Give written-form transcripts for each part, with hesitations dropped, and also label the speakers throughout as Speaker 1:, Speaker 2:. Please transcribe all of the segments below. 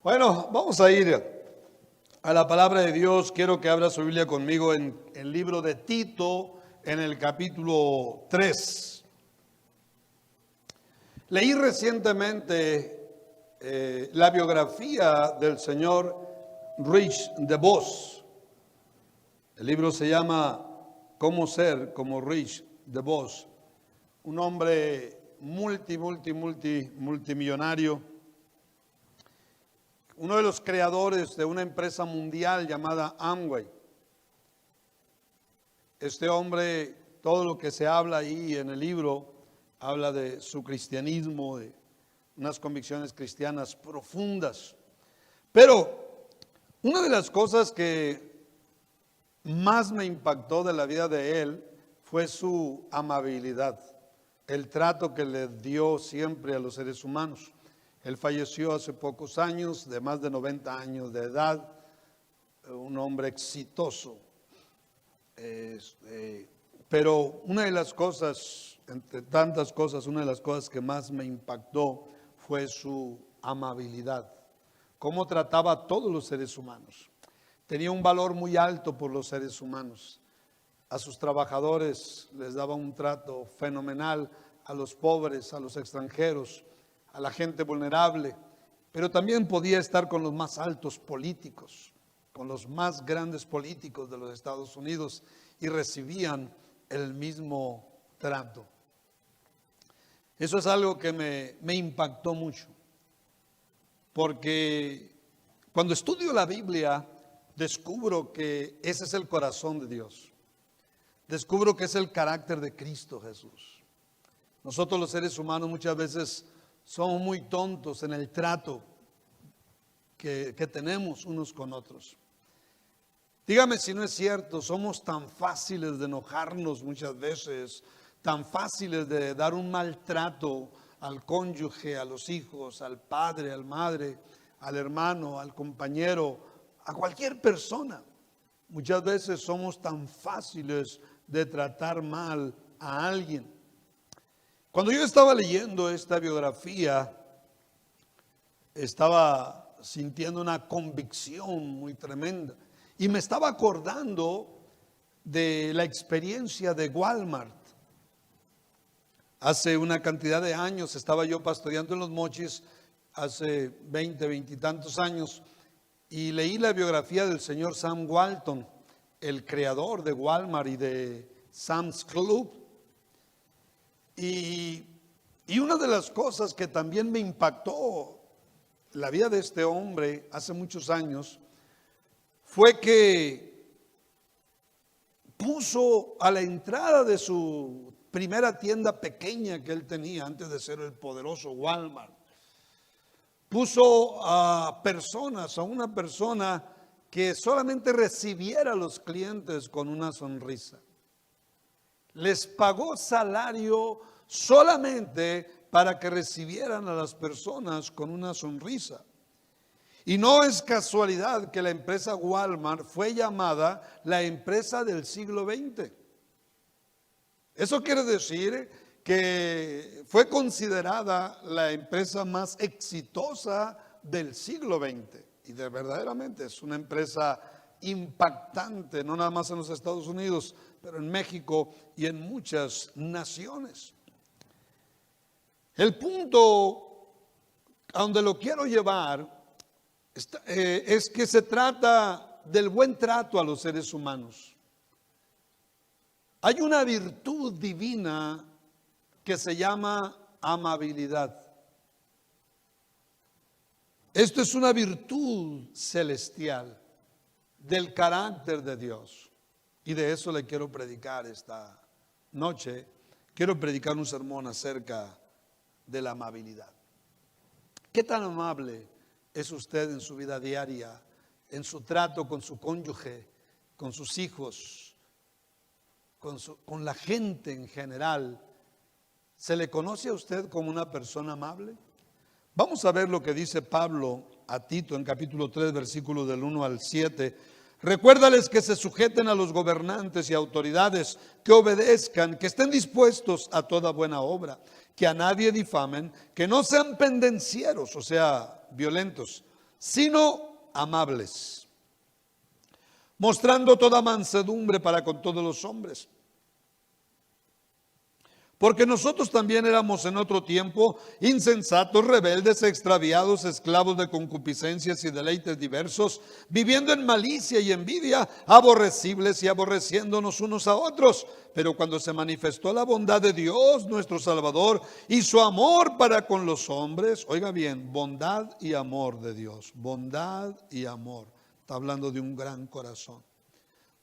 Speaker 1: Bueno, vamos a ir a la palabra de Dios. Quiero que abra su Biblia conmigo en el libro de Tito, en el capítulo 3. Leí recientemente la biografía del señor Rich DeVos. El libro se llama Cómo ser como Rich DeVos, un hombre multimillonario, uno de los creadores de una empresa mundial llamada Amway. Este hombre, todo lo que se habla ahí en el libro, habla de su cristianismo, de unas convicciones cristianas profundas. Pero una de las cosas que más me impactó de la vida de él fue su amabilidad, el trato que le dio siempre a los seres humanos. Él falleció hace pocos años, de más de 90 años de edad, un hombre exitoso. Pero una de las cosas, entre tantas cosas, una de las cosas que más me impactó fue su amabilidad. Cómo trataba a todos los seres humanos. Tenía un valor muy alto por los seres humanos. A sus trabajadores les daba un trato fenomenal, a los pobres, a los extranjeros, a la gente vulnerable, pero también podía estar con los más altos políticos, con los más grandes políticos de los Estados Unidos, y recibían el mismo trato. Eso es algo que me impactó mucho, porque cuando estudio la Biblia descubro que ese es el corazón de Dios. Descubro que es el carácter de Cristo Jesús. Nosotros los seres humanos muchas veces somos muy tontos en el trato que tenemos unos con otros. Dígame si no es cierto, somos tan fáciles de enojarnos muchas veces, tan fáciles de dar un maltrato al cónyuge, a los hijos, al padre, al madre, al hermano, al compañero, a cualquier persona. Muchas veces somos tan fáciles de tratar mal a alguien. Cuando yo estaba leyendo esta biografía, estaba sintiendo una convicción muy tremenda y me estaba acordando de la experiencia de Walmart. Hace una cantidad de años estaba yo pastoreando en Los Mochis, hace 20 y tantos años, y leí la biografía del señor Sam Walton, el creador de Walmart y de Sam's Club. Y una de las cosas que también me impactó la vida de este hombre hace muchos años fue que puso a la entrada de su primera tienda pequeña que él tenía antes de ser el poderoso Walmart, puso a una persona que solamente recibiera a los clientes con una sonrisa. Les pagó salario solamente para que recibieran a las personas con una sonrisa. Y no es casualidad que la empresa Walmart fue llamada la empresa del siglo XX. Eso quiere decir que fue considerada la empresa más exitosa del siglo XX. Y verdaderamente es una empresa impactante, no nada más en los Estados Unidos, pero en México y en muchas naciones. El punto a donde lo quiero llevar es que se trata del buen trato a los seres humanos. Hay una virtud divina que se llama amabilidad. Esto es una virtud celestial del carácter de Dios. Y de eso le quiero predicar esta noche. Quiero predicar un sermón acerca de la amabilidad. ¿Qué tan amable es usted en su vida diaria, en su trato con su cónyuge, con sus hijos, con la gente en general? ¿Se le conoce a usted como una persona amable? Vamos a ver lo que dice Pablo a Tito en capítulo 3, versículos del 1 al 7. Recuérdales que se sujeten a los gobernantes y autoridades, que obedezcan, que estén dispuestos a toda buena obra, que a nadie difamen, que no sean pendencieros, o sea, violentos, sino amables, mostrando toda mansedumbre para con todos los hombres. Porque nosotros también éramos en otro tiempo insensatos, rebeldes, extraviados, esclavos de concupiscencias y deleites diversos, viviendo en malicia y envidia, aborrecibles y aborreciéndonos unos a otros. Pero cuando se manifestó la bondad de Dios, nuestro Salvador, y su amor para con los hombres, oiga bien, bondad y amor de Dios, bondad y amor. Está hablando de un gran corazón.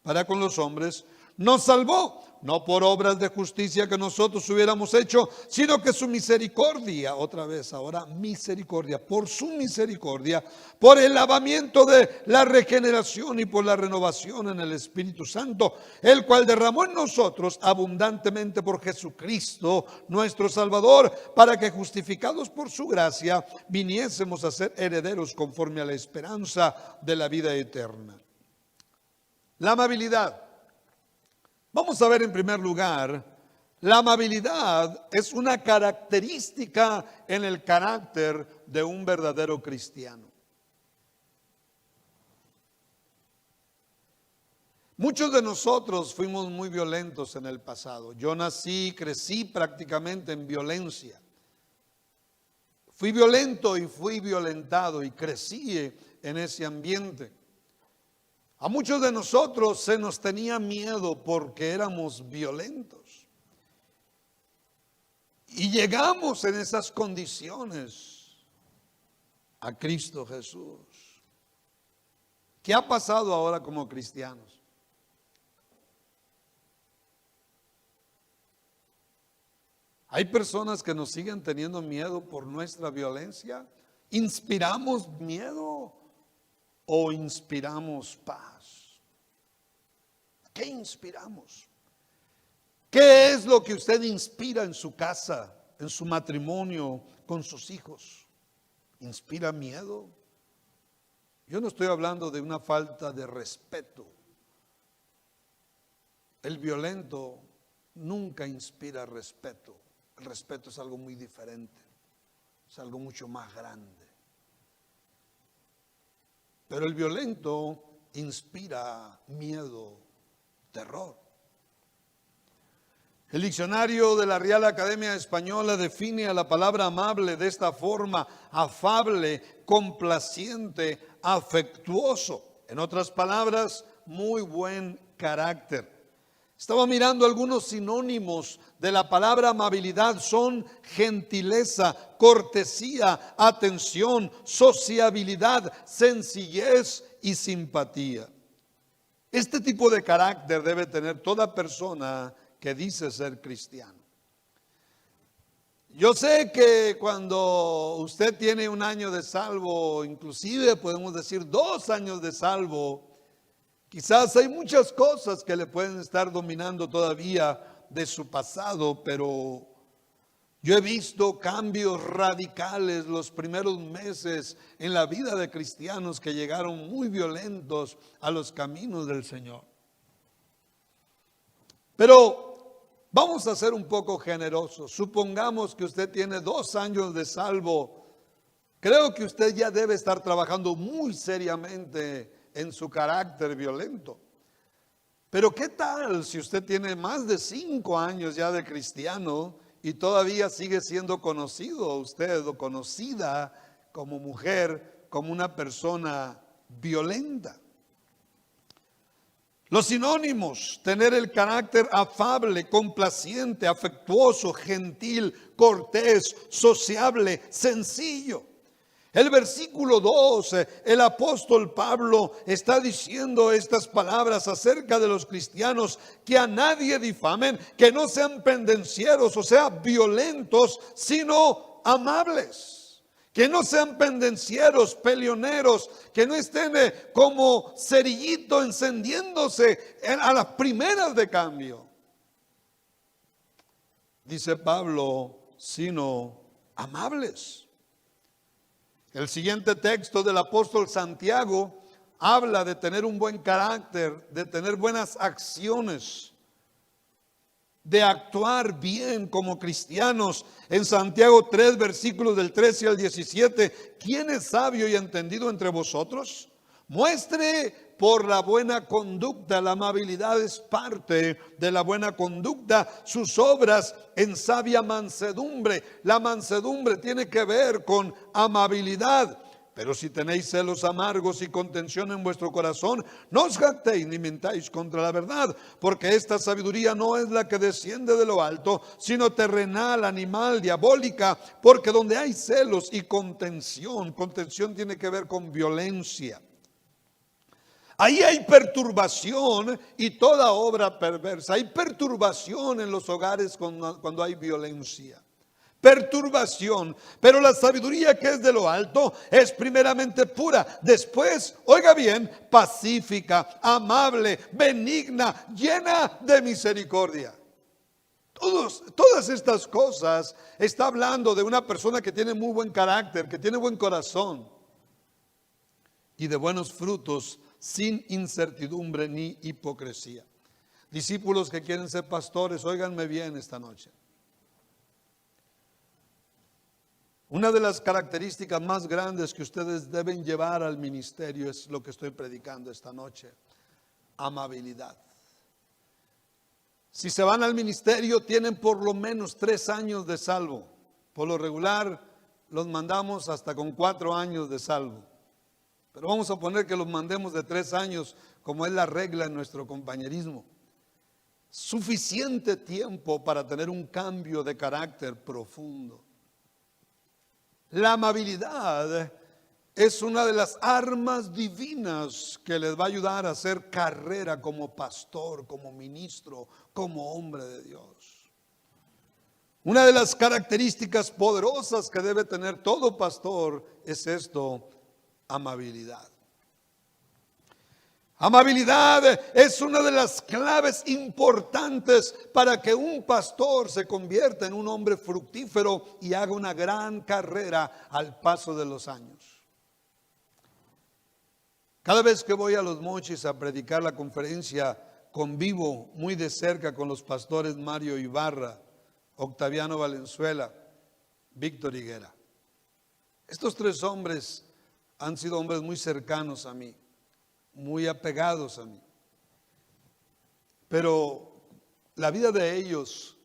Speaker 1: Para con los hombres, nos salvó, no por obras de justicia que nosotros hubiéramos hecho, sino que su misericordia, otra vez ahora misericordia, por su misericordia, por el lavamiento de la regeneración y por la renovación en el Espíritu Santo, el cual derramó en nosotros abundantemente por Jesucristo, nuestro Salvador, para que justificados por su gracia, viniésemos a ser herederos conforme a la esperanza de la vida eterna. La amabilidad. Vamos a ver en primer lugar, la amabilidad es una característica en el carácter de un verdadero cristiano. Muchos de nosotros fuimos muy violentos en el pasado. Yo crecí prácticamente en violencia. Fui violento y fui violentado y crecí en ese ambiente. A muchos de nosotros se nos tenía miedo porque éramos violentos. Y llegamos en esas condiciones a Cristo Jesús. ¿Qué ha pasado ahora como cristianos? Hay personas que nos siguen teniendo miedo por nuestra violencia. ¿Inspiramos miedo o inspiramos paz? ¿Qué inspiramos? ¿Qué es lo que usted inspira en su casa, en su matrimonio, con sus hijos? ¿Inspira miedo? Yo no estoy hablando de una falta de respeto. El violento nunca inspira respeto. El respeto es algo muy diferente, es algo mucho más grande. Pero el violento inspira miedo, terror. El diccionario de la Real Academia Española define a la palabra amable de esta forma: afable, complaciente, afectuoso. En otras palabras, muy buen carácter. Estaba mirando algunos sinónimos de la palabra amabilidad. Son gentileza, cortesía, atención, sociabilidad, sencillez y simpatía. Este tipo de carácter debe tener toda persona que dice ser cristiano. Yo sé que cuando usted tiene 1 año de salvo, inclusive podemos decir 2 años de salvo, quizás hay muchas cosas que le pueden estar dominando todavía de su pasado, pero yo he visto cambios radicales los primeros meses en la vida de cristianos que llegaron muy violentos a los caminos del Señor. Pero vamos a ser un poco generosos. Supongamos que usted tiene 2 años de salvo. Creo que usted ya debe estar trabajando muy seriamente en su carácter violento. Pero ¿qué tal si usted tiene más de 5 años ya de cristiano y todavía sigue siendo conocido usted o conocida como mujer, como una persona violenta? Los sinónimos: tener el carácter afable, complaciente, afectuoso, gentil, cortés, sociable, sencillo. El versículo 12, el apóstol Pablo está diciendo estas palabras acerca de los cristianos: que a nadie difamen, que no sean pendencieros, o sea, violentos, sino amables. Que no sean pendencieros, peleoneros, que no estén como cerillito encendiéndose a las primeras de cambio. Dice Pablo, sino amables. El siguiente texto del apóstol Santiago habla de tener un buen carácter, de tener buenas acciones. de actuar bien como cristianos. En Santiago 3, versículos del 13 al 17, ¿quién es sabio y entendido entre vosotros? Muestre por la buena conducta, la amabilidad es parte de la buena conducta, sus obras en sabia mansedumbre. La mansedumbre tiene que ver con amabilidad. Pero si tenéis celos amargos y contención en vuestro corazón, no os jactéis ni mintáis contra la verdad, porque esta sabiduría no es la que desciende de lo alto, sino terrenal, animal, diabólica. Porque donde hay celos y contención, contención tiene que ver con violencia. Ahí hay perturbación y toda obra perversa. Hay perturbación en los hogares cuando hay violencia. Perturbación, pero la sabiduría que es de lo alto es primeramente pura, después, oiga bien, pacífica, amable, benigna, llena de misericordia. Todas estas cosas está hablando de una persona que tiene muy buen carácter, que tiene buen corazón y de buenos frutos, sin incertidumbre ni hipocresía. Discípulos que quieren ser pastores, óiganme bien esta noche. Una de las características más grandes que ustedes deben llevar al ministerio es lo que estoy predicando esta noche: amabilidad. Si se van al ministerio, tienen por lo menos 3 años de salvo. Por lo regular, los mandamos hasta con 4 años de salvo. Pero vamos a poner que los mandemos de 3 años, como es la regla en nuestro compañerismo. Suficiente tiempo para tener un cambio de carácter profundo. La amabilidad es una de las armas divinas que les va a ayudar a hacer carrera como pastor, como ministro, como hombre de Dios. Una de las características poderosas que debe tener todo pastor es esto: amabilidad. Amabilidad es una de las claves importantes para que un pastor se convierta en un hombre fructífero y haga una gran carrera al paso de los años. Cada vez que voy a Los Mochis a predicar la conferencia, convivo muy de cerca con los pastores Mario Ibarra, Octaviano Valenzuela, Víctor Higuera. Estos 3 hombres han sido hombres muy cercanos a mí, muy apegados a mí. Pero la vida de ellos,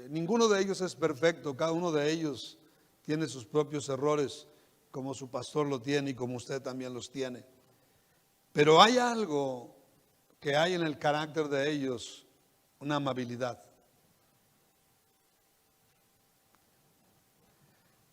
Speaker 1: ninguno de ellos es perfecto, cada uno de ellos tiene sus propios errores, como su pastor lo tiene y como usted también los tiene. Pero hay algo que hay en el carácter de ellos, una amabilidad.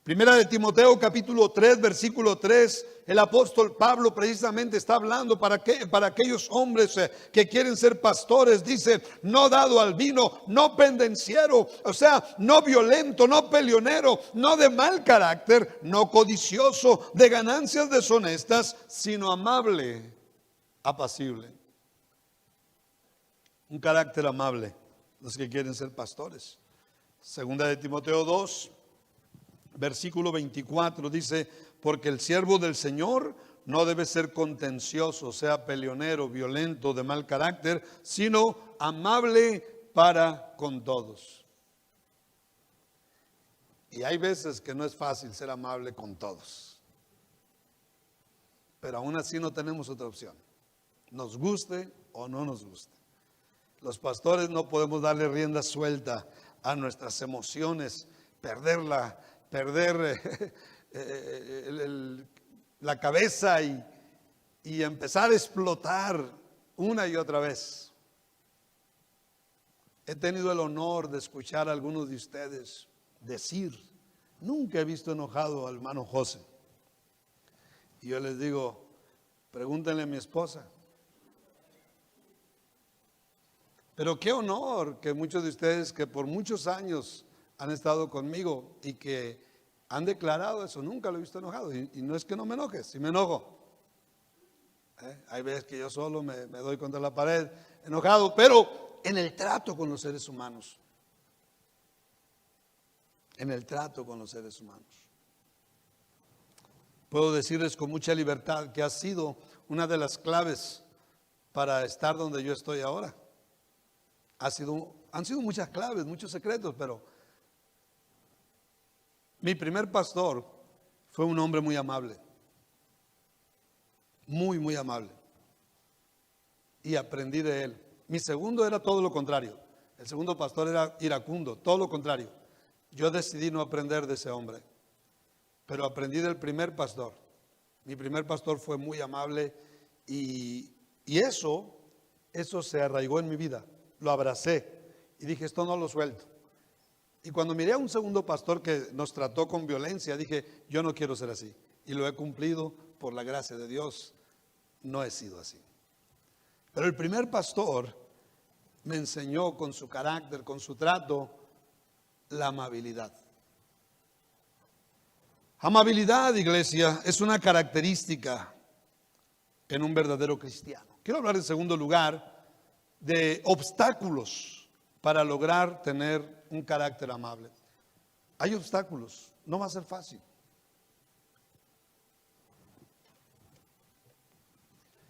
Speaker 1: Primera de Timoteo capítulo 3, versículo 3, el apóstol Pablo precisamente está hablando para aquellos hombres que quieren ser pastores. Dice: no dado al vino, no pendenciero, o sea, no violento, no peleonero, no de mal carácter, no codicioso de ganancias deshonestas, sino amable, apacible. Un carácter amable, los que quieren ser pastores. Segunda de Timoteo 2, versículo 24 dice: porque el siervo del Señor no debe ser contencioso, sea peleonero, violento, de mal carácter, sino amable para con todos. Y hay veces que no es fácil ser amable con todos, pero aún así no tenemos otra opción, nos guste o no nos guste. Los pastores no podemos darle rienda suelta a nuestras emociones, perder la cabeza y empezar a explotar una y otra vez. He tenido el honor de escuchar a algunos de ustedes decir: nunca he visto enojado al hermano José. Y yo les digo: pregúntenle a mi esposa. Pero qué honor que muchos de ustedes que por muchos años han estado conmigo y que han declarado eso: nunca lo he visto enojado. Y no es que no me enoje, sí me enojo. Hay veces que yo solo me doy contra la pared enojado, pero en el trato con los seres humanos. En el trato con los seres humanos. Puedo decirles con mucha libertad que ha sido una de las claves para estar donde yo estoy ahora. Han sido muchas claves, muchos secretos, pero mi primer pastor fue un hombre muy amable, muy, muy amable. Y aprendí de él. Mi segundo era todo lo contrario. El segundo pastor era iracundo, todo lo contrario. Yo decidí no aprender de ese hombre, pero aprendí del primer pastor. Mi primer pastor fue muy amable y eso se arraigó en mi vida. Lo abracé y dije, esto no lo suelto. Y cuando miré a un segundo pastor que nos trató con violencia, dije, yo no quiero ser así. Y lo he cumplido por la gracia de Dios. No he sido así. Pero el primer pastor me enseñó con su carácter, con su trato, la amabilidad. Amabilidad, iglesia, es una característica en un verdadero cristiano. Quiero hablar en segundo lugar de obstáculos para lograr tener un carácter amable. Hay obstáculos, no va a ser fácil.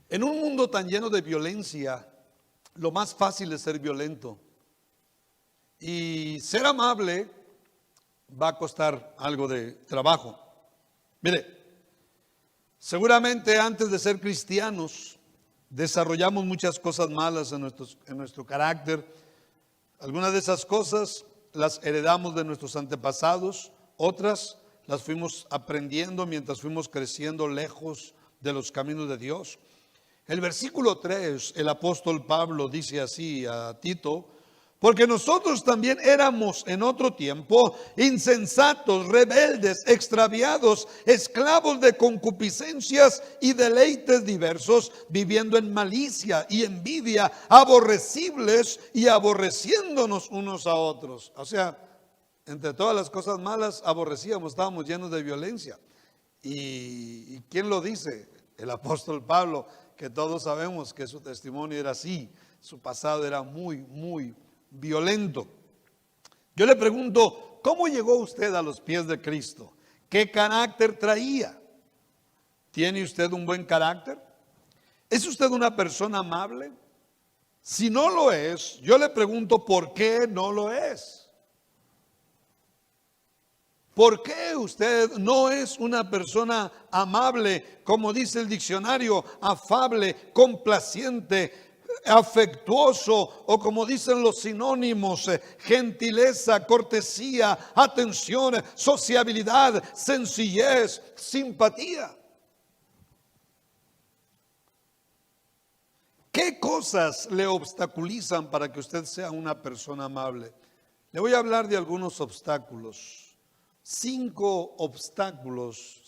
Speaker 1: En un mundo tan lleno de violencia, lo más fácil es ser violento. Y ser amable va a costar algo de trabajo. Mire, seguramente antes de ser cristianos desarrollamos muchas cosas malas en nuestro carácter. Algunas de esas cosas las heredamos de nuestros antepasados, otras las fuimos aprendiendo mientras fuimos creciendo lejos de los caminos de Dios. El versículo 3, el apóstol Pablo dice así a Tito: porque nosotros también éramos en otro tiempo insensatos, rebeldes, extraviados, esclavos de concupiscencias y deleites diversos, viviendo en malicia y envidia, aborrecibles y aborreciéndonos unos a otros. O sea, entre todas las cosas malas aborrecíamos, estábamos llenos de violencia. ¿Y quién lo dice? El apóstol Pablo, que todos sabemos que su testimonio era así, su pasado era muy, muy violento. Yo le pregunto, ¿cómo llegó usted a los pies de Cristo? ¿Qué carácter traía? ¿Tiene usted un buen carácter? ¿Es usted una persona amable? Si no lo es, yo le pregunto, ¿por qué no lo es? ¿Por qué usted no es una persona amable, como dice el diccionario, afable, complaciente, afectuoso, o como dicen los sinónimos, gentileza, cortesía, atención, sociabilidad, sencillez, simpatía? ¿Qué cosas le obstaculizan para que usted sea una persona amable? Le voy a hablar de algunos obstáculos. 5 obstáculos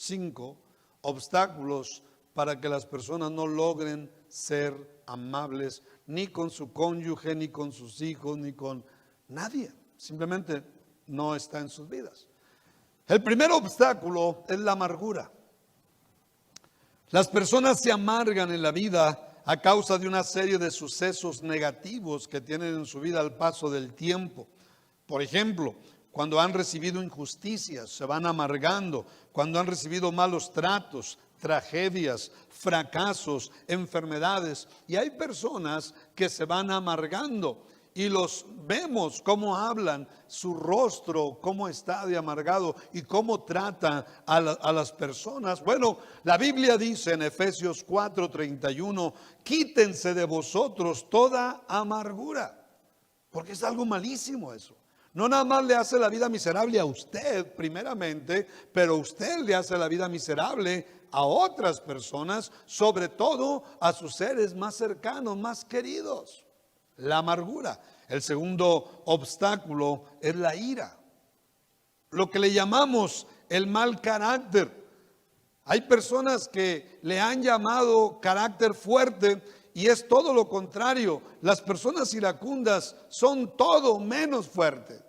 Speaker 1: para que las personas no logren ser amables, ni con su cónyuge, ni con sus hijos, ni con nadie. Simplemente no está en sus vidas. El primer obstáculo es la amargura. Las personas se amargan en la vida a causa de una serie de sucesos negativos que tienen en su vida al paso del tiempo. Por ejemplo, cuando han recibido injusticias, se van amargando. Cuando han recibido malos tratos, tragedias, fracasos, enfermedades. Y hay personas que se van amargando. Y los vemos cómo hablan, su rostro, cómo está de amargado y cómo tratan a las personas. Bueno, la Biblia dice en Efesios 4:31, quítense de vosotros toda amargura. Porque es algo malísimo eso. No nada más le hace la vida miserable a usted primeramente, pero usted le hace la vida miserable a otras personas, sobre todo a sus seres más cercanos, más queridos. La amargura. El segundo obstáculo es la ira. Lo que le llamamos el mal carácter. Hay personas que le han llamado carácter fuerte y es todo lo contrario. Las personas iracundas son todo menos fuertes.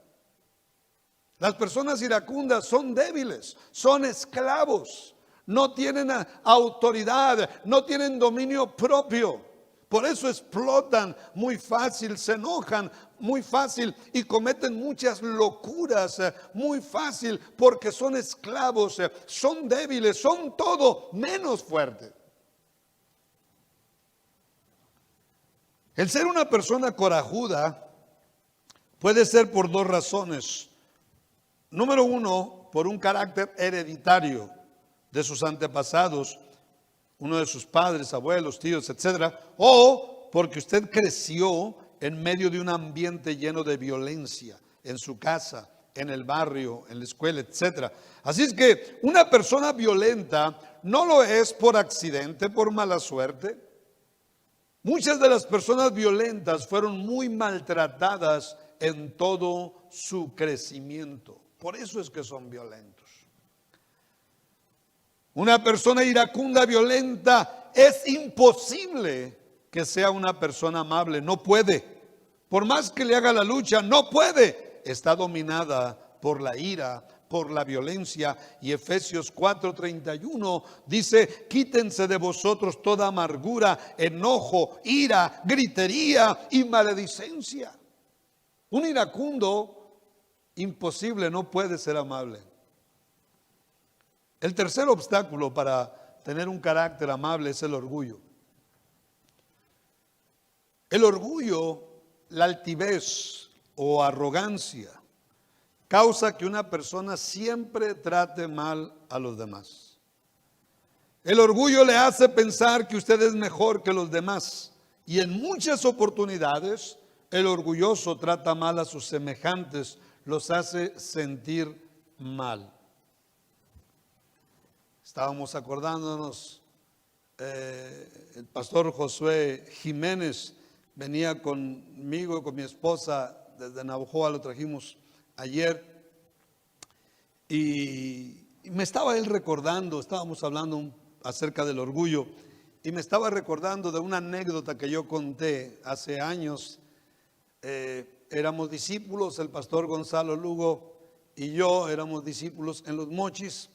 Speaker 1: Las personas iracundas son débiles, son esclavos, no tienen autoridad, no tienen dominio propio. Por eso explotan muy fácil, se enojan muy fácil y cometen muchas locuras muy fácil porque son esclavos, son débiles, son todo menos fuertes. El ser una persona corajuda Puede ser por dos razones. Número uno, por un carácter hereditario de sus antepasados, uno de sus padres, abuelos, tíos, etcétera, o porque usted creció en medio de un ambiente lleno de violencia en su casa, en el barrio, en la escuela, etcétera. Así es que una persona violenta no lo es por accidente, por mala suerte. Muchas de las personas violentas fueron muy maltratadas en todo su crecimiento. Por eso es que son violentos. Una persona iracunda, violenta, es imposible que sea una persona amable. No puede. Por más que le haga la lucha, no puede. Está dominada por la ira, por la violencia. Y Efesios 4:31 dice: quítense de vosotros toda amargura, enojo, ira, gritería y maledicencia. Un iracundo, imposible, no puede ser amable. El tercer obstáculo para tener un carácter amable es el orgullo. El orgullo, la altivez o arrogancia, causa que una persona siempre trate mal a los demás. El orgullo le hace pensar que usted es mejor que los demás, y en muchas oportunidades el orgulloso trata mal a sus semejantes, los hace sentir mal. Estábamos acordándonos, el pastor Josué Jiménez venía conmigo y con mi esposa desde Navojoa, lo trajimos ayer, y me estaba él recordando, estábamos hablando acerca del orgullo, y me estaba recordando de una anécdota que yo conté hace años. Éramos discípulos, el pastor Gonzalo Lugo y yo éramos discípulos en Los Mochis,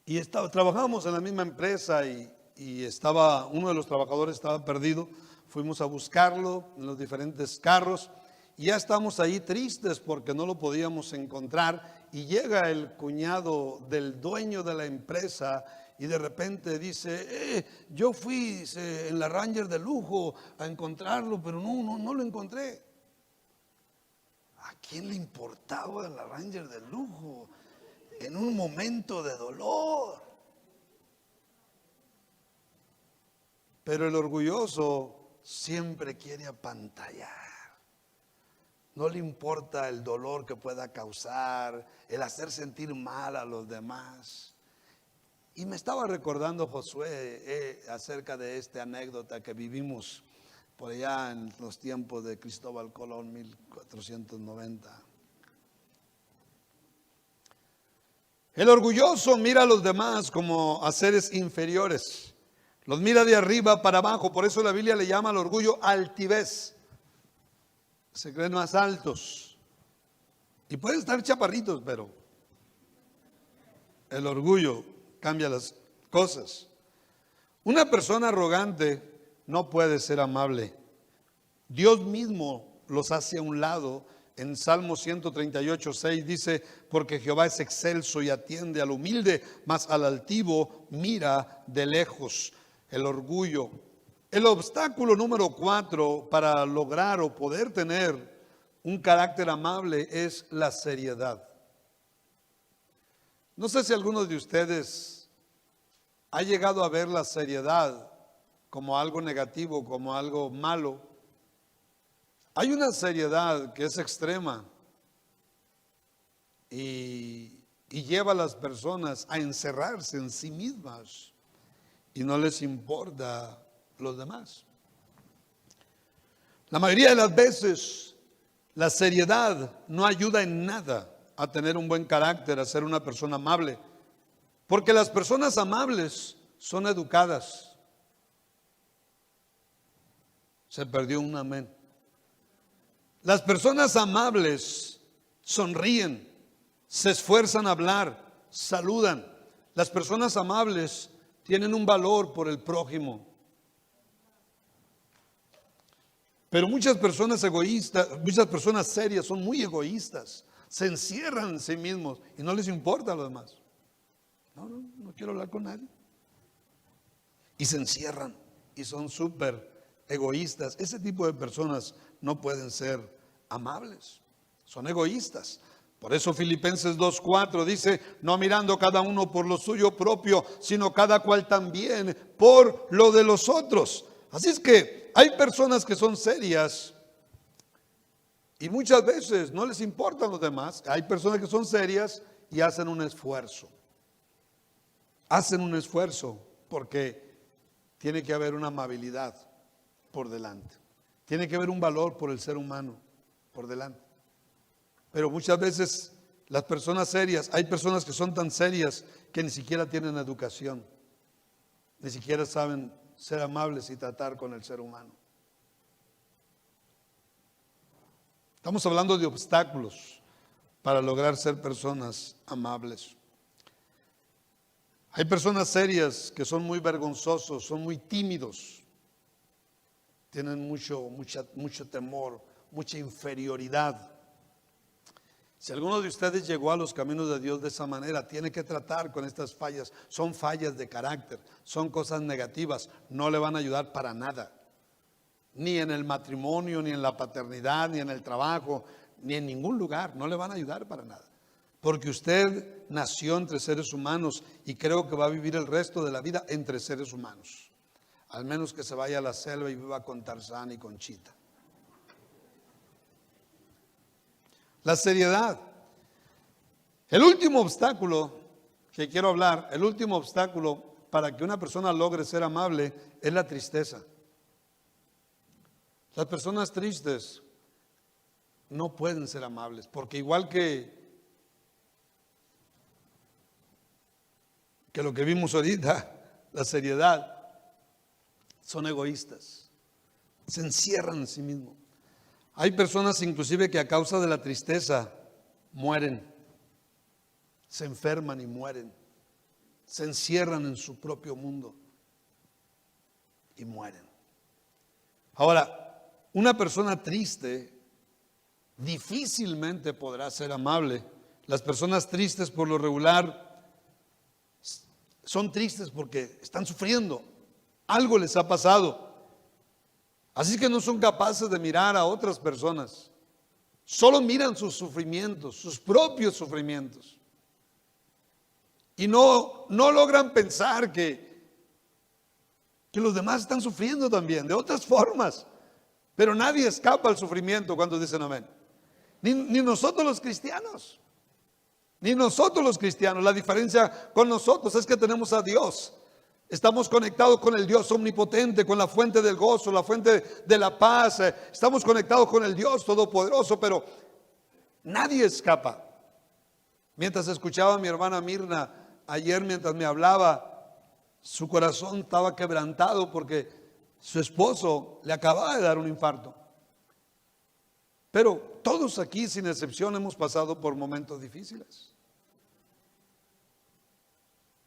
Speaker 1: y trabajábamos en la misma empresa, y estaba, uno de los trabajadores estaba perdido. Fuimos a buscarlo en los diferentes carros, y ya estamos ahí tristes porque no lo podíamos encontrar, y llega el cuñado del dueño de la empresa y de repente dice: yo fui en la Ranger de lujo a encontrarlo, pero no lo encontré. ¿A quién le importaba la Ranger de lujo en un momento de dolor? Pero el orgulloso siempre quiere apantallar. No le importa el dolor que pueda causar, el hacer sentir mal a los demás. Y me estaba recordando Josué acerca de esta anécdota que vivimos por allá en los tiempos de Cristóbal Colón, 1490. El orgulloso mira a los demás como a seres inferiores. Los mira de arriba para abajo. Por eso la Biblia le llama al orgullo altivez. Se creen más altos. Y pueden estar chaparritos, pero el orgullo cambia las cosas. Una persona arrogante no puede ser amable. Dios mismo los hace a un lado. En Salmo 138:6 dice: porque Jehová es excelso y atiende al humilde, mas al altivo mira de lejos. El orgullo. El obstáculo número 4 para lograr o poder tener un carácter amable es la seriedad. No sé si alguno de ustedes ha llegado a ver la seriedad como algo negativo, como algo malo. Hay una seriedad que es extrema y lleva a las personas a encerrarse en sí mismas y no les importa los demás. La mayoría de las veces la seriedad no ayuda en nada a tener un buen carácter, a ser una persona amable, porque las personas amables son educadas. Se perdió un amén. Las personas amables sonríen, se esfuerzan a hablar, saludan. Las personas amables tienen un valor por el prójimo. Pero muchas personas egoístas, muchas personas serias son muy egoístas. Se encierran en sí mismos y no les importa a los demás. No quiero hablar con nadie. Y se encierran y son súper egoístas. Ese tipo de personas no pueden ser amables, son egoístas. Por eso Filipenses 2:4 dice, no mirando cada uno por lo suyo propio, sino cada cual también por lo de los otros. Así es que hay personas que son serias y muchas veces no les importan los demás. Hay personas que son serias y hacen un esfuerzo. Hacen un esfuerzo porque tiene que haber una amabilidad por delante. Tiene que haber un valor por el ser humano por delante. Pero muchas veces las personas serias, hay personas que son tan serias que ni siquiera tienen educación, ni siquiera saben ser amables y tratar con el ser humano. Estamos hablando de obstáculos para lograr ser personas amables. Hay personas serias que son muy vergonzosos, son muy tímidos, tienen mucho temor, mucha inferioridad. Si alguno de ustedes llegó a los caminos de Dios de esa manera, tiene que tratar con estas fallas. Son fallas de carácter, son cosas negativas, no le van a ayudar para nada. Ni en el matrimonio, ni en la paternidad, ni en el trabajo, ni en ningún lugar, no le van a ayudar para nada. Porque usted nació entre seres humanos y creo que va a vivir el resto de la vida entre seres humanos. Al menos que se vaya a la selva y viva con Tarzán y con Chita. La seriedad. El último obstáculo que quiero hablar, el último obstáculo para que una persona logre ser amable es la tristeza. Las personas tristes no pueden ser amables, porque igual que lo que vimos ahorita, la seriedad, son egoístas, se encierran en sí mismos. Hay personas inclusive que a causa de la tristeza mueren, se enferman y mueren, se encierran en su propio mundo y mueren. Ahora, una persona triste difícilmente podrá ser amable. Las personas tristes por lo regular son tristes porque están sufriendo, algo les ha pasado. Así que no son capaces de mirar a otras personas. Solo miran sus sufrimientos, sus propios sufrimientos. Y no logran pensar que los demás están sufriendo también, de otras formas. Pero nadie escapa al sufrimiento cuando dicen amén. Ni nosotros los cristianos. Ni nosotros los cristianos. La diferencia con nosotros es que tenemos a Dios. Estamos conectados con el Dios omnipotente, con la fuente del gozo, la fuente de la paz. Estamos conectados con el Dios todopoderoso, pero nadie escapa. Mientras escuchaba a mi hermana Mirna ayer, mientras me hablaba, su corazón estaba quebrantado porque su esposo le acababa de dar un infarto. Pero todos aquí, sin excepción, hemos pasado por momentos difíciles.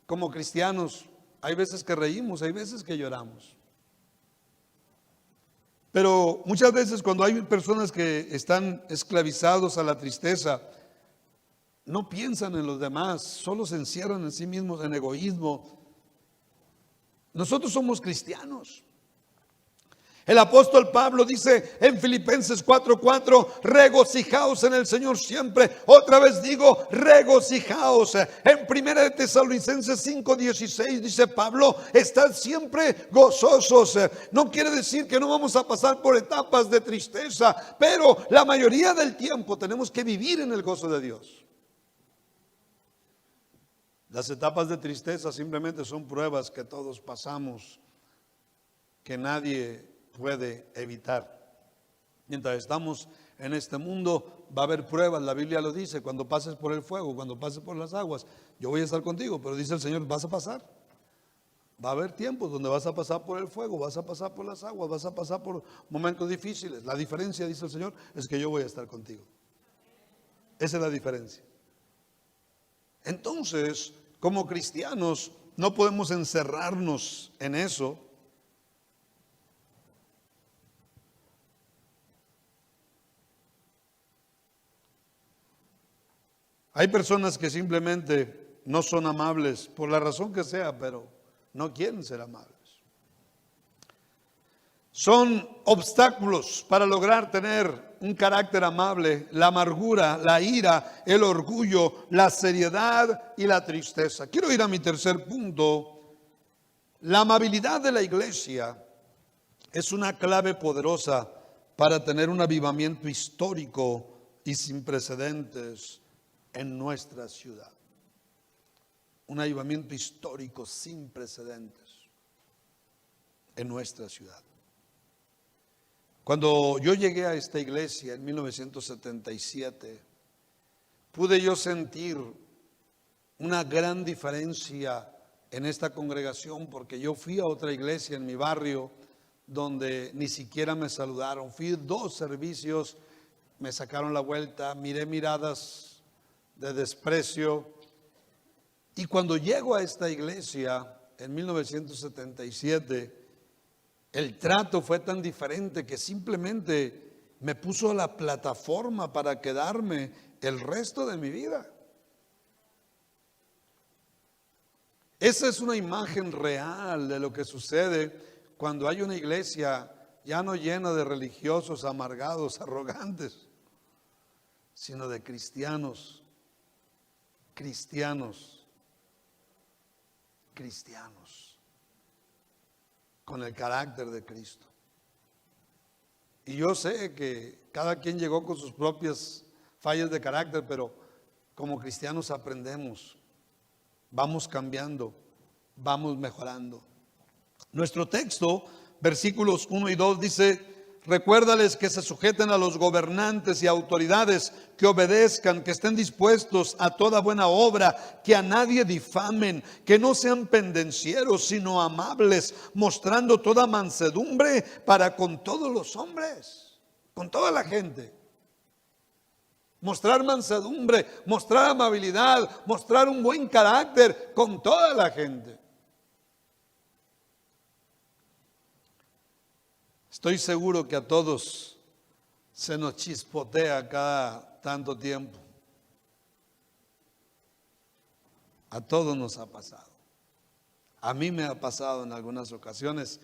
Speaker 1: Como cristianos, hay veces que reímos, hay veces que lloramos. Pero muchas veces cuando hay personas que están esclavizados a la tristeza, no piensan en los demás, solo se encierran en sí mismos en egoísmo. Nosotros somos cristianos. El apóstol Pablo dice en Filipenses 4:4, regocijaos en el Señor siempre. Otra vez digo, regocijaos. En Primera de Tesalonicenses 5:16 dice Pablo, estad siempre gozosos. No quiere decir que no vamos a pasar por etapas de tristeza, pero la mayoría del tiempo tenemos que vivir en el gozo de Dios. Las etapas de tristeza simplemente son pruebas que todos pasamos, que nadie puede evitar. Mientras estamos en este mundo va a haber pruebas, la Biblia lo dice, cuando pases por el fuego, cuando pases por las aguas, yo voy a estar contigo, pero dice el Señor, vas a pasar. Va a haber tiempos donde vas a pasar por el fuego, vas a pasar por las aguas, vas a pasar por momentos difíciles. La diferencia, dice el Señor, es que yo voy a estar contigo. Esa es la diferencia. Entonces, como cristianos, no podemos encerrarnos en eso. Hay personas que simplemente no son amables por la razón que sea, pero no quieren ser amables. Son obstáculos para lograr tener un carácter amable: la amargura, la ira, el orgullo, la seriedad y la tristeza. Quiero ir a mi tercer punto. La amabilidad de la iglesia es una clave poderosa para tener un avivamiento histórico y sin precedentes en nuestra ciudad. Un avivamiento histórico sin precedentes en nuestra ciudad. Cuando yo llegué a esta iglesia en 1977, pude yo sentir una gran diferencia en esta congregación, porque yo fui a otra iglesia en mi barrio donde ni siquiera me saludaron. Fui 2 servicios, me sacaron la vuelta, miré miradas de desprecio. Y cuando llego a esta iglesia en 1977, el trato fue tan diferente que simplemente me puso la plataforma para quedarme el resto de mi vida. Esa es una imagen real de lo que sucede cuando hay una iglesia ya no llena de religiosos amargados, arrogantes, sino de cristianos, con el carácter de Cristo. Y yo sé que cada quien llegó con sus propias fallas de carácter, pero como cristianos aprendemos, vamos cambiando, vamos mejorando. Nuestro texto, versículos 1 y 2 dice: recuérdales que se sujeten a los gobernantes y autoridades, que obedezcan, que estén dispuestos a toda buena obra, que a nadie difamen, que no sean pendencieros, sino amables, mostrando toda mansedumbre para con todos los hombres, con toda la gente. Mostrar mansedumbre, mostrar amabilidad, mostrar un buen carácter con toda la gente. Estoy seguro que a todos se nos chispotea cada tanto tiempo. A todos nos ha pasado. A mí me ha pasado en algunas ocasiones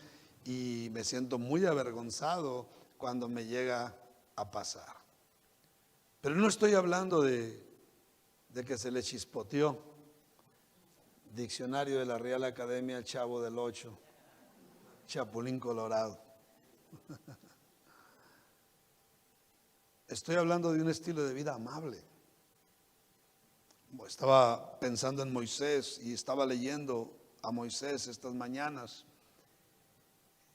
Speaker 1: y me siento muy avergonzado cuando me llega a pasar. Pero no estoy hablando de que se le chispoteó. Diccionario de la Real Academia, el Chavo del Ocho, Chapulín Colorado. Estoy hablando de un estilo de vida amable. Estaba pensando en Moisés y estaba leyendo a Moisés estas mañanas.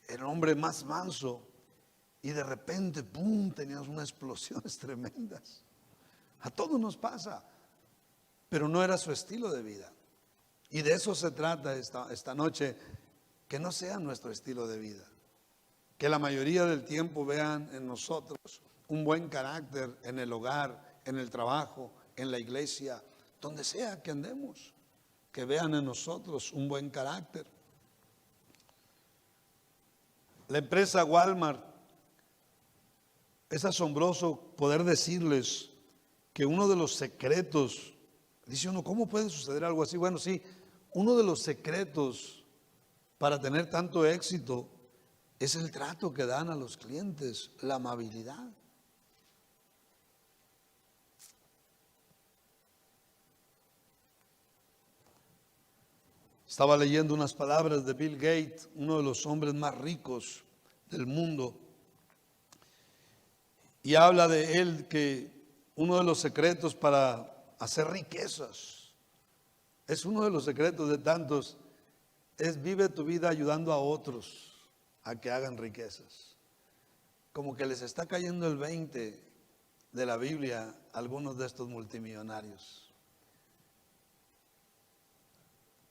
Speaker 1: Era el hombre más manso y de repente, ¡pum!, teníamos unas explosiones tremendas. A todos nos pasa, pero no era su estilo de vida. Y de eso se trata esta noche, que no sea nuestro estilo de vida. Que la mayoría del tiempo vean en nosotros un buen carácter en el hogar, en el trabajo, en la iglesia, donde sea que andemos. Que vean en nosotros un buen carácter. La empresa Walmart, es asombroso poder decirles que uno de los secretos, dice uno, ¿cómo puede suceder algo así? Bueno, sí, uno de los secretos para tener tanto éxito es el trato que dan a los clientes, la amabilidad. Estaba leyendo unas palabras de Bill Gates, uno de los hombres más ricos del mundo, y habla de él que uno de los secretos para hacer riquezas, es uno de los secretos de tantos, es vive tu vida ayudando a otros a que hagan riquezas. Como que les está cayendo el 20 de la Biblia a algunos de estos multimillonarios.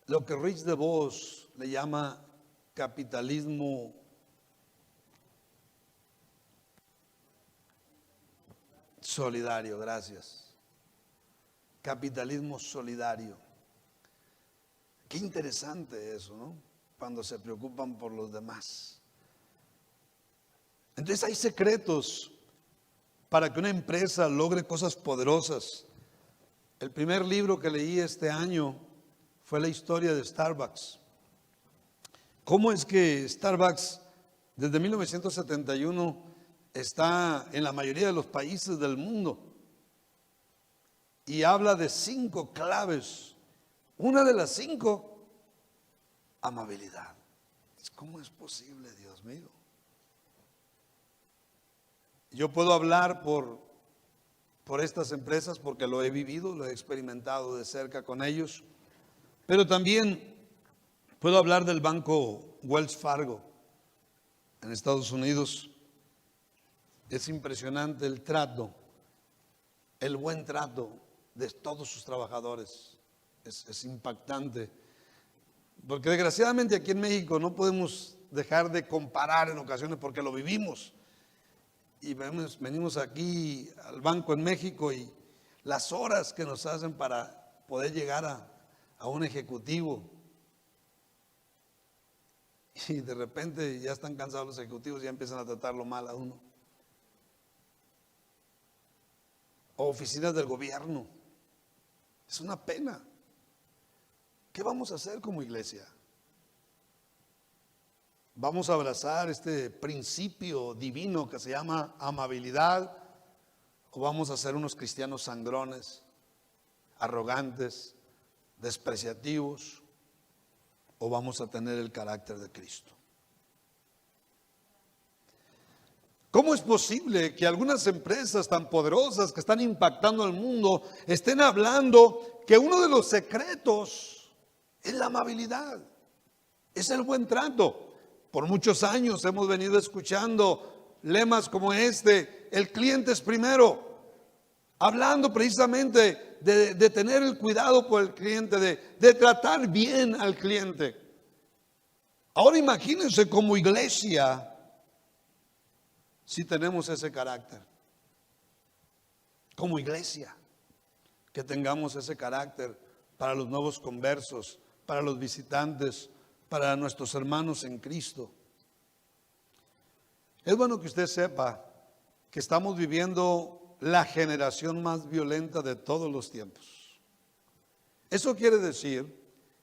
Speaker 1: Lo que Rich DeVos le llama capitalismo solidario, gracias. Capitalismo solidario. Qué interesante eso, ¿no? Cuando se preocupan por los demás. Entonces hay secretos para que una empresa logre cosas poderosas. El primer libro que leí este año fue la historia de Starbucks. ¿Cómo es que Starbucks desde 1971 está en la mayoría de los países del mundo y habla de 5 claves. Una de las 5, amabilidad. ¿Cómo es posible, Dios mío? Yo puedo hablar por estas empresas porque lo he vivido, lo he experimentado de cerca con ellos, pero también puedo hablar del banco Wells Fargo en Estados Unidos. Es impresionante el trato, el buen trato de todos sus trabajadores. Es impactante. Porque desgraciadamente aquí en México no podemos dejar de comparar en ocasiones porque lo vivimos. Y venimos aquí al banco en México y las horas que nos hacen para poder llegar a un ejecutivo. Y de repente ya están cansados los ejecutivos y ya empiezan a tratarlo mal a uno. O oficinas del gobierno. Es una pena. ¿Qué vamos a hacer como iglesia? ¿Vamos a abrazar este principio divino que se llama amabilidad? ¿O vamos a ser unos cristianos sangrones, arrogantes, despreciativos? ¿O vamos a tener el carácter de Cristo? ¿Cómo es posible que algunas empresas tan poderosas que están impactando al mundo estén hablando que uno de los secretos es la amabilidad, es el buen trato? Por muchos años hemos venido escuchando lemas como este: el cliente es primero, hablando precisamente de tener el cuidado por el cliente, de tratar bien al cliente. Ahora imagínense como iglesia si tenemos ese carácter. Como iglesia, que tengamos ese carácter para los nuevos conversos, para los visitantes, para nuestros hermanos en Cristo. Es bueno que usted sepa que estamos viviendo la generación más violenta de todos los tiempos. Eso quiere decir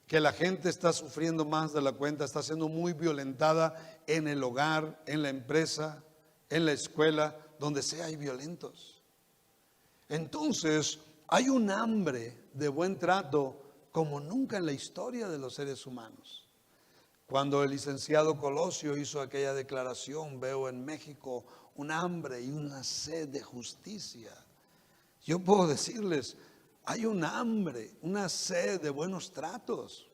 Speaker 1: que la gente está sufriendo más de la cuenta, está siendo muy violentada en el hogar, en la empresa, en la escuela, donde sea hay violentos. Entonces, hay un hambre de buen trato como nunca en la historia de los seres humanos. Cuando el licenciado Colosio hizo aquella declaración: veo en México un hambre y una sed de justicia. Yo puedo decirles, hay un hambre, una sed de buenos tratos.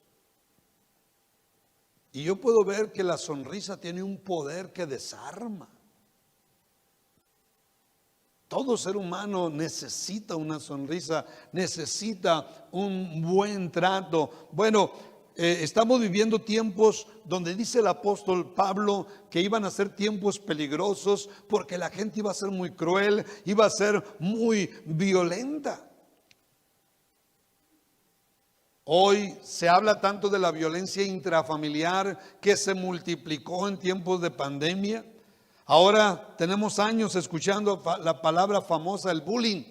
Speaker 1: Y yo puedo ver que la sonrisa tiene un poder que desarma. Todo ser humano necesita una sonrisa, necesita un buen trato. Bueno, estamos viviendo tiempos donde dice el apóstol Pablo que iban a ser tiempos peligrosos porque la gente iba a ser muy cruel, iba a ser muy violenta. Hoy se habla tanto de la violencia intrafamiliar que se multiplicó en tiempos de pandemia. Ahora tenemos años escuchando la palabra famosa, el bullying.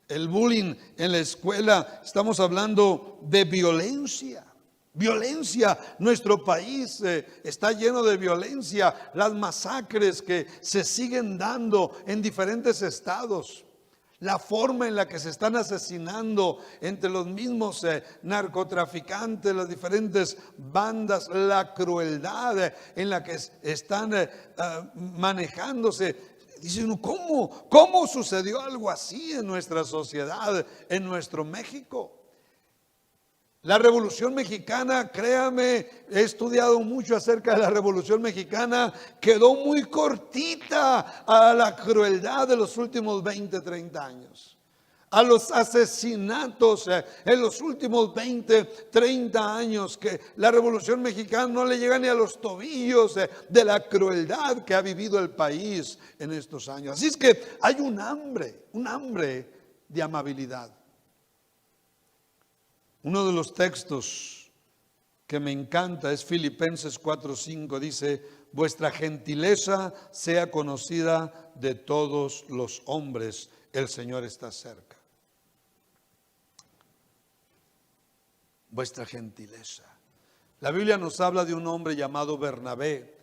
Speaker 1: El bullying en la escuela. Estamos hablando de violencia. Violencia. Nuestro país está lleno de violencia. Las masacres que se siguen dando en diferentes estados. La forma en la que se están asesinando entre los mismos narcotraficantes, las diferentes bandas, la crueldad en la que están manejándose. Dicen, ¿cómo sucedió algo así en nuestra sociedad, en nuestro México? La Revolución Mexicana, créame, he estudiado mucho acerca de la Revolución Mexicana, quedó muy cortita a la crueldad de los últimos 20, 30 años. A los asesinatos en los últimos 20, 30 años, que la Revolución Mexicana no le llega ni a los tobillos de la crueldad que ha vivido el país en estos años. Así es que hay un hambre de amabilidad. Uno de los textos que me encanta es Filipenses 4:5. Dice: vuestra gentileza sea conocida de todos los hombres, el Señor está cerca. Vuestra gentileza. La Biblia nos habla de un hombre llamado Bernabé,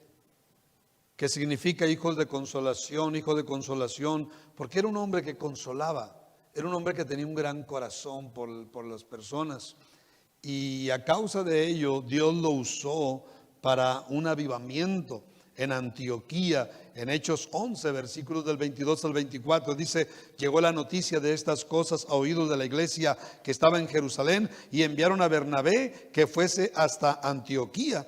Speaker 1: que significa hijos de consolación, hijo de consolación, porque era un hombre que consolaba, era un hombre que tenía un gran corazón por las personas. Y a causa de ello, Dios lo usó para un avivamiento en Antioquía. En Hechos 11, versículos del 22 al 24, dice: llegó la noticia de estas cosas a oídos de la iglesia que estaba en Jerusalén, y enviaron a Bernabé que fuese hasta Antioquía.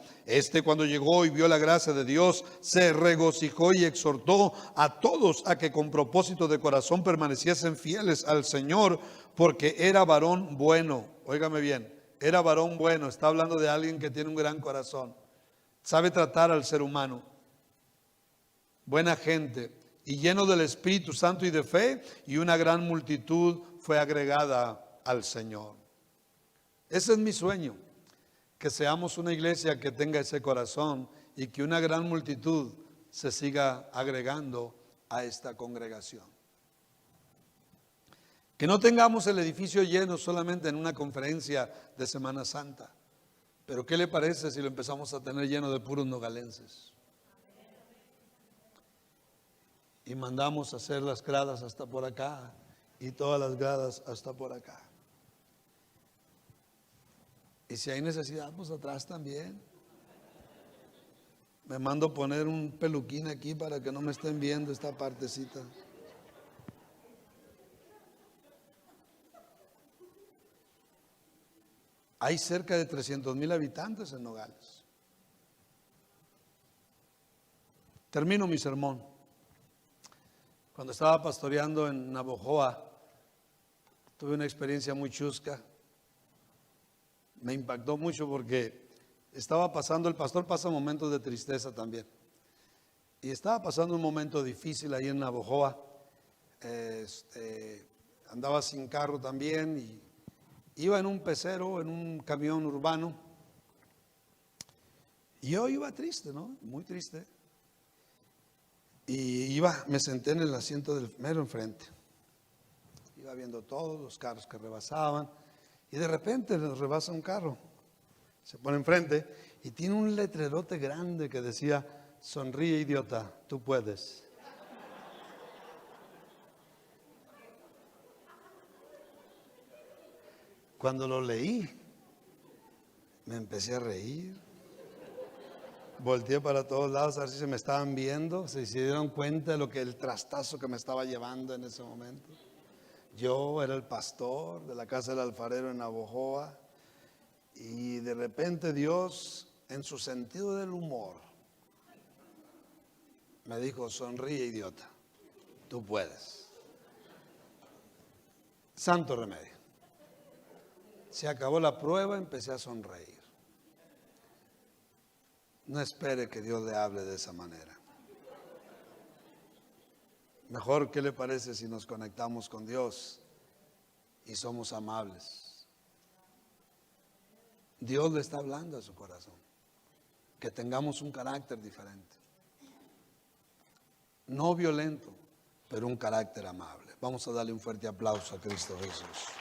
Speaker 1: Cuando llegó y vio la gracia de Dios, se regocijó y exhortó a todos a que con propósito de corazón permaneciesen fieles al Señor, porque era varón bueno. Óigame bien, era varón bueno. Está hablando de alguien que tiene un gran corazón, sabe tratar al ser humano, buena gente, y lleno del Espíritu Santo y de fe, y una gran multitud fue agregada al Señor. Ese es mi sueño, que seamos una iglesia que tenga ese corazón y que una gran multitud se siga agregando a esta congregación. Que no tengamos el edificio lleno solamente en una conferencia de Semana Santa. Pero ¿qué le parece si lo empezamos a tener lleno de puros nogalenses? Y mandamos a hacer las gradas hasta por acá y todas las gradas hasta por acá. Y si hay necesidad, pues atrás también. Me mando poner un peluquín aquí para que no me estén viendo esta partecita. Hay cerca de 300,000 habitantes en Nogales. Termino mi sermón. Cuando estaba pastoreando en Navojoa, tuve una experiencia muy chusca. Me impactó mucho porque estaba pasando, el pastor pasa momentos de tristeza también. Y estaba pasando un momento difícil ahí en Navojoa. Andaba sin carro también y iba en un pecero, en un camión urbano. Y yo iba triste, ¿no? Muy triste. Y me senté en el asiento del mero enfrente. Iba viendo todos los carros que rebasaban. Y de repente nos rebasa un carro. Se pone enfrente y tiene un letrerote grande que decía: sonríe, idiota, tú puedes. Cuando lo leí, me empecé a reír. Volteé para todos lados a ver si se me estaban viendo, si se dieron cuenta de el trastazo que me estaba llevando en ese momento. Yo era el pastor de la casa del alfarero en Navojoa, y de repente Dios, en su sentido del humor, me dijo: sonríe, idiota, tú puedes. Santo remedio. Se acabó la prueba, empecé a sonreír. No espere que Dios le hable de esa manera. Mejor, ¿qué le parece si nos conectamos con Dios y somos amables? Dios le está hablando a su corazón, que tengamos un carácter diferente. No violento, pero un carácter amable. Vamos a darle un fuerte aplauso a Cristo Jesús.